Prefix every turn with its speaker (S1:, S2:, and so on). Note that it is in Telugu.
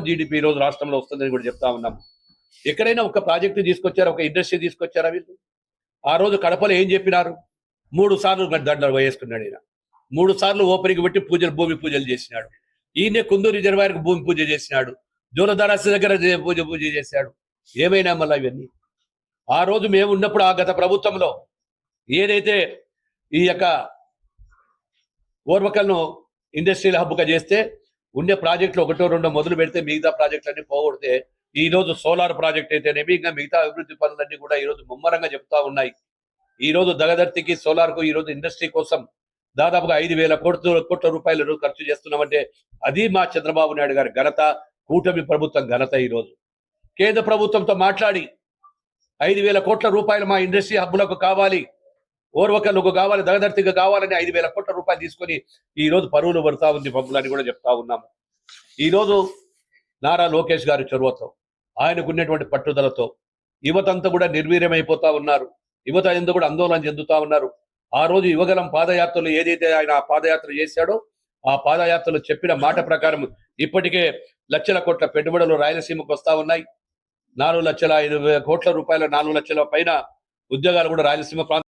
S1: జీడిపి ఈ రోజు రాష్ట్రంలో వస్తుందని కూడా చెప్తా ఉన్నాం. ఎక్కడైనా ఒక ప్రాజెక్టు తీసుకొచ్చారా, ఒక ఇండస్ట్రీ తీసుకొచ్చారా వీళ్ళు? ఆ రోజు కడపలో ఏం చెప్పినారు? 3 సార్లు దండలు వేసుకున్నాడు ఈయన. 3 సార్లు ఓపెనింగ్ పెట్టి భూమి పూజలు చేసినాడు. ఈయనే కుందూరు రిజర్వాయర్కి భూమి పూజ చేసినాడు. జోలదారాస్ దగ్గర పూజ చేశాడు. ఏమైనా మళ్ళీ ఇవన్నీ ఆ రోజు మేము ఉన్నప్పుడు ఆ గత ప్రభుత్వంలో ఏదైతే ఈ యొక్క ఓర్వకల్ను ఇండస్ట్రియల్ హబ్గా చేస్తే ఉండే ప్రాజెక్టులు 1-2 మొదలు పెడితే మిగతా ప్రాజెక్టులన్నీ పోగొడితే ఈ రోజు సోలార్ ప్రాజెక్ట్ అయితేనేమి ఇంకా మిగతా అభివృద్ధి పనులన్నీ కూడా ఈ రోజు ముమ్మరంగా చెప్తా ఉన్నాయి. ఈ రోజు దగదర్తికి సోలార్ కు ఈ రోజు ఇండస్ట్రీ కోసం దాదాపుగా 5,000 కోట్ల రూపాయలు ఖర్చు చేస్తున్నామంటే అది మా చంద్రబాబు నాయుడు గారి ఘనత, కూటమి ప్రభుత్వం ఘనత. ఈ రోజు కేంద్ర ప్రభుత్వంతో మాట్లాడి 5,000 కోట్ల రూపాయలు మా ఇండస్ట్రీ హబ్బులకు కావాలి, ఓర్వకల్లుకు కావాలి, దగదర్తికి కావాలని 5,000 కోట్ల రూపాయలు తీసుకొని ఈ రోజు పరువులు పడతా ఉంది పబ్బులని కూడా చెప్తా ఉన్నాము. ఈ రోజు నారా లోకేష్ గారి చొరవతో, ఆయనకున్నటువంటి పట్టుదలతో యువతంతా కూడా నిర్వీర్యమైపోతా ఉన్నారు. యువత ఎందుకు కూడా ఆందోళన చెందుతా ఉన్నారు. ఆ రోజు యువగలం పాదయాత్రలు ఏదైతే ఆయన పాదయాత్ర చేశాడో ఆ పాదయాత్రలో చెప్పిన మాట ప్రకారం ఇప్పటికే లక్షల కోట్ల పెట్టుబడులు రాయలసీమకు వస్తా ఉన్నాయి. 4,05,000 కోట్ల రూపాయల 4 లక్షల పైన ఉద్యోగాలు కూడా రాయలసీమ ప్రాంతం